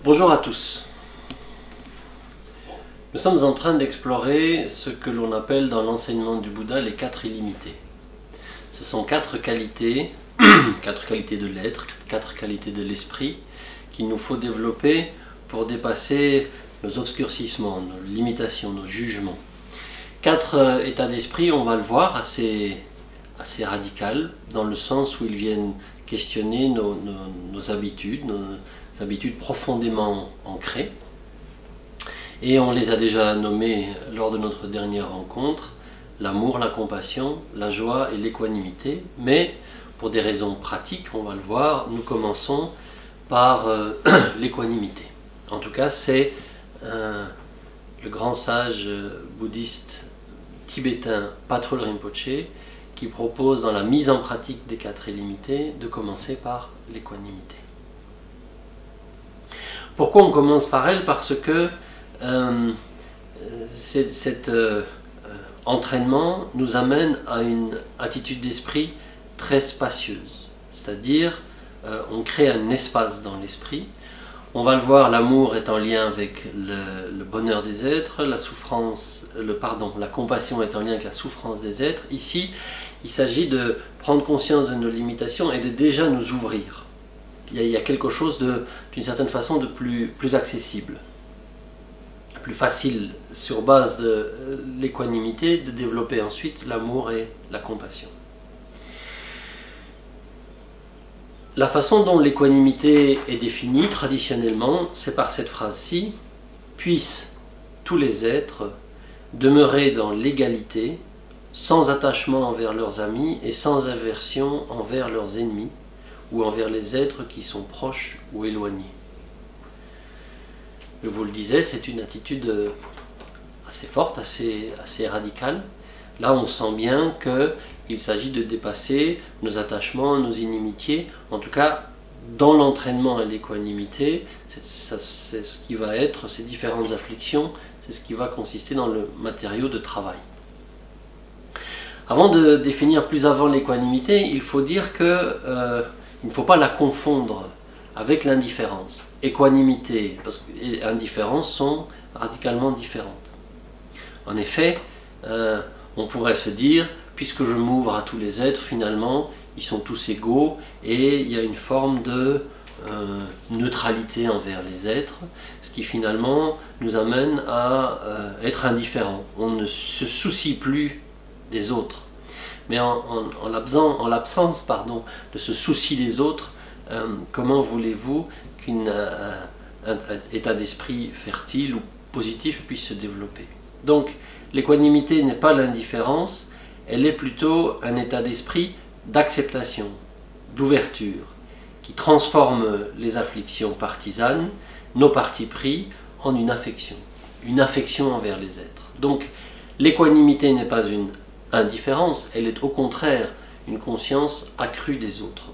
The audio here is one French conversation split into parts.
Bonjour à tous. Nous sommes en train d'explorer ce que l'on appelle dans l'enseignement du Bouddha les 4 illimités. Ce sont 4 qualités, 4 qualités de l'être, 4 qualités de l'esprit qu'il nous faut développer pour dépasser nos obscurcissements, nos limitations, nos jugements. 4 états d'esprit, on va le voir, assez radical, dans le sens où ils viennent questionner nos habitudes, nos habitudes profondément ancrées. Et on les a déjà nommés lors de notre dernière rencontre, l'amour, la compassion, la joie et l'équanimité. Mais pour des raisons pratiques, on va le voir, nous commençons par l'équanimité. En tout cas, c'est le grand sage bouddhiste tibétain Patrul Rinpoché qui propose dans la mise en pratique des 4 illimités de commencer par l'équanimité. Pourquoi on commence par elle? Parce que cet entraînement nous amène à une attitude d'esprit très spacieuse. C'est-à-dire, on crée un espace dans l'esprit. On va le voir, l'amour est en lien avec le bonheur des êtres, la compassion est en lien avec la souffrance des êtres. Ici, il s'agit de prendre conscience de nos limitations et de déjà nous ouvrir. Il y a quelque chose d'une certaine façon de plus accessible, plus facile sur base de l'équanimité de développer ensuite l'amour et la compassion. La façon dont l'équanimité est définie traditionnellement, c'est par cette phrase-ci: puissent tous les êtres demeurer dans l'égalité, sans attachement envers leurs amis et sans aversion envers leurs ennemis, ou envers les êtres qui sont proches ou éloignés. Je vous le disais, c'est une attitude assez forte, assez radicale. Là, on sent bien qu'il s'agit de dépasser nos attachements, nos inimitiés. En tout cas, dans l'entraînement à l'équanimité, c'est ce qui va être ces différentes afflictions, c'est ce qui va consister dans le matériau de travail. Avant de définir plus avant l'équanimité, il faut dire que il ne faut pas la confondre avec l'indifférence. Équanimité et indifférence sont radicalement différentes. En effet, on pourrait se dire, puisque je m'ouvre à tous les êtres, finalement, ils sont tous égaux et il y a une forme de neutralité envers les êtres, ce qui finalement nous amène à être indifférents. On ne se soucie plus des autres. Mais en l'absence de ce souci des autres, comment voulez-vous qu'un état d'esprit fertile ou positif puisse se développer? Donc l'équanimité n'est pas l'indifférence, elle est plutôt un état d'esprit d'acceptation, d'ouverture, qui transforme les afflictions partisanes, nos partis pris, en une affection envers les êtres. Donc l'équanimité n'est pas une indifférence, elle est au contraire une conscience accrue des autres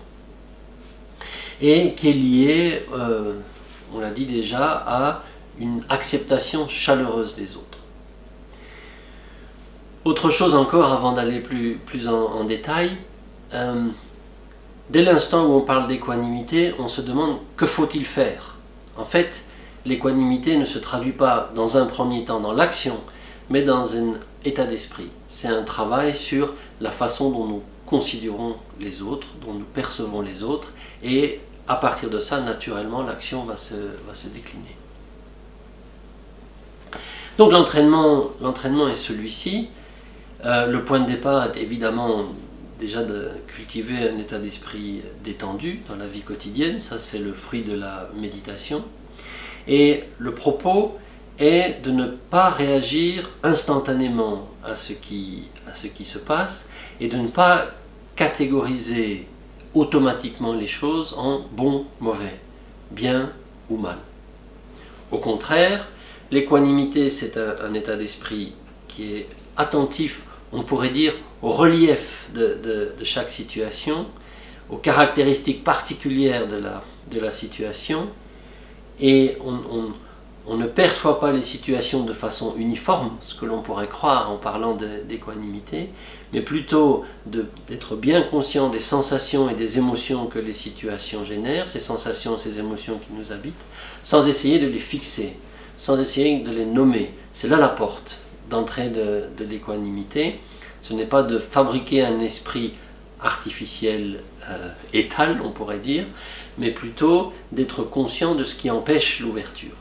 et qui est liée, on l'a dit déjà, à une acceptation chaleureuse des autres. Autre chose encore avant d'aller plus en détail, dès l'instant où on parle d'équanimité, on se demande que faut-il faire? En fait, l'équanimité ne se traduit pas dans un premier temps dans l'action, mais dans un état d'esprit. C'est un travail sur la façon dont nous considérons les autres, dont nous percevons les autres, et à partir de ça, naturellement, l'action va se décliner. Donc l'entraînement est celui-ci. Le point de départ est évidemment déjà de cultiver un état d'esprit détendu dans la vie quotidienne, ça c'est le fruit de la méditation. Et le propos est de ne pas réagir instantanément à ce qui se passe et de ne pas catégoriser automatiquement les choses en bon, mauvais, bien ou mal. Au contraire, l'équanimité c'est un état d'esprit qui est attentif, on pourrait dire, au relief de chaque situation, aux caractéristiques particulières de la situation, et on ne perçoit pas les situations de façon uniforme, ce que l'on pourrait croire en parlant d'équanimité, mais plutôt d'être bien conscient des sensations et des émotions que les situations génèrent, ces sensations, ces émotions qui nous habitent, sans essayer de les fixer, sans essayer de les nommer. C'est là la porte d'entrée de l'équanimité. Ce n'est pas de fabriquer un esprit artificiel étal, on pourrait dire, mais plutôt d'être conscient de ce qui empêche l'ouverture,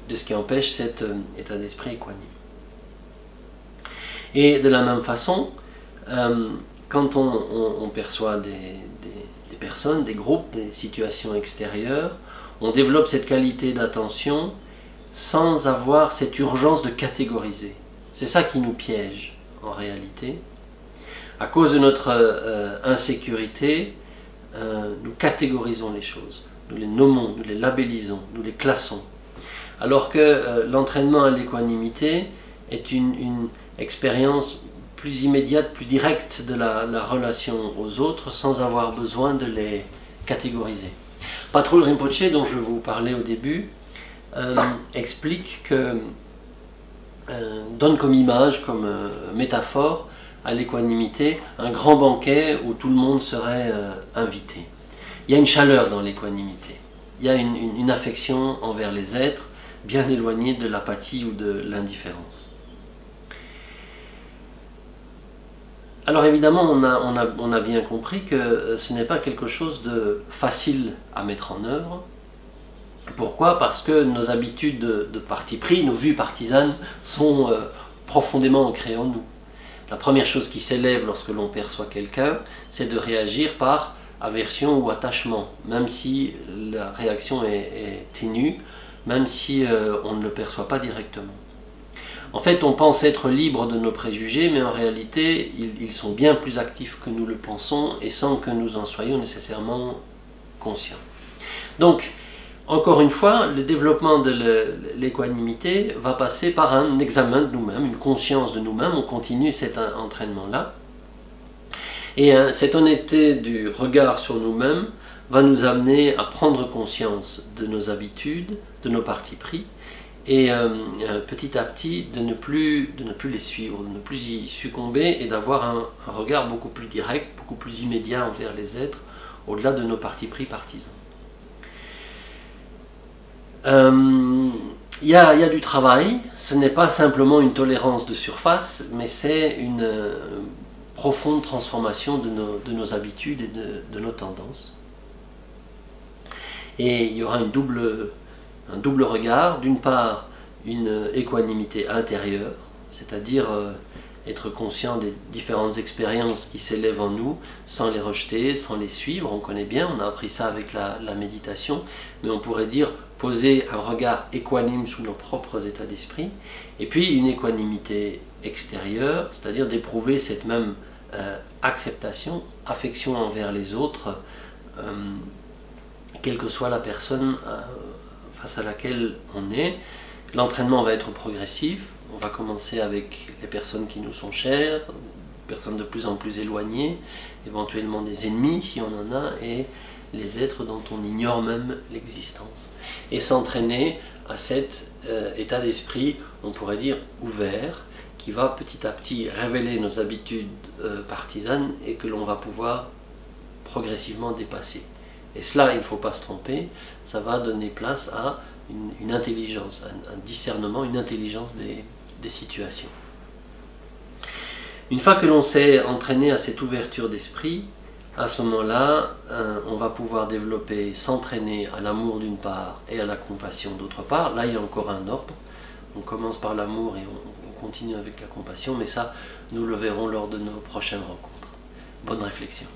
de ce qui empêche cet état d'esprit équanime. Et de la même façon, quand on perçoit des personnes, des groupes, des situations extérieures, on développe cette qualité d'attention sans avoir cette urgence de catégoriser. C'est ça qui nous piège en réalité. À cause de notre insécurité, nous catégorisons les choses, nous les nommons, nous les labellisons, nous les classons. Alors que l'entraînement à l'équanimité est une expérience plus immédiate, plus directe de la relation aux autres, sans avoir besoin de les catégoriser. Patrul Rinpoche, dont je vous parlais au début, explique que, donne comme image, comme métaphore, à l'équanimité, un grand banquet où tout le monde serait invité. Il y a une chaleur dans l'équanimité, il y a une affection envers les êtres, bien éloignée de l'apathie ou de l'indifférence. Alors évidemment, on a bien compris que ce n'est pas quelque chose de facile à mettre en œuvre. Pourquoi? Parce que nos habitudes de parti pris, nos vues partisanes sont profondément ancrées en nous. La première chose qui s'élève lorsque l'on perçoit quelqu'un, c'est de réagir par aversion ou attachement, même si la réaction est ténue, même si on ne le perçoit pas directement. En fait, on pense être libre de nos préjugés, mais en réalité, ils sont bien plus actifs que nous le pensons et sans que nous en soyons nécessairement conscients. Donc, encore une fois, le développement de l'équanimité va passer par un examen de nous-mêmes, une conscience de nous-mêmes. On continue cet entraînement-là. Et cette honnêteté du regard sur nous-mêmes va nous amener à prendre conscience de nos habitudes, de nos partis pris, et petit à petit de ne plus les suivre, de ne plus y succomber et d'avoir un regard beaucoup plus direct, beaucoup plus immédiat envers les êtres, au-delà de nos partis pris partisans. Il y a du travail, ce n'est pas simplement une tolérance de surface, mais c'est une profonde transformation de nos habitudes et de nos tendances. Et il y aura un double regard, d'une part une équanimité intérieure, c'est-à-dire être conscient des différentes expériences qui s'élèvent en nous, sans les rejeter, sans les suivre. On connaît bien, on a appris ça avec la méditation, mais on pourrait dire poser un regard équanime sous nos propres états d'esprit, et puis une équanimité extérieure, c'est-à-dire d'éprouver cette même acceptation, affection envers les autres, quelle que soit la personne face à laquelle on est. L'entraînement va être progressif, on va commencer avec les personnes qui nous sont chères, personnes de plus en plus éloignées, éventuellement des ennemis si on en a, et les êtres dont on ignore même l'existence. Et s'entraîner à cet état d'esprit, on pourrait dire ouvert, qui va petit à petit révéler nos habitudes partisanes et que l'on va pouvoir progressivement dépasser. Et cela, il ne faut pas se tromper, ça va donner place à une intelligence, un discernement, une intelligence des situations. Une fois que l'on s'est entraîné à cette ouverture d'esprit, à ce moment-là, on va pouvoir développer, s'entraîner à l'amour d'une part et à la compassion d'autre part. Là, il y a encore un ordre. On commence par l'amour et on continue avec la compassion, mais ça, nous le verrons lors de nos prochaines rencontres. Bonne réflexion.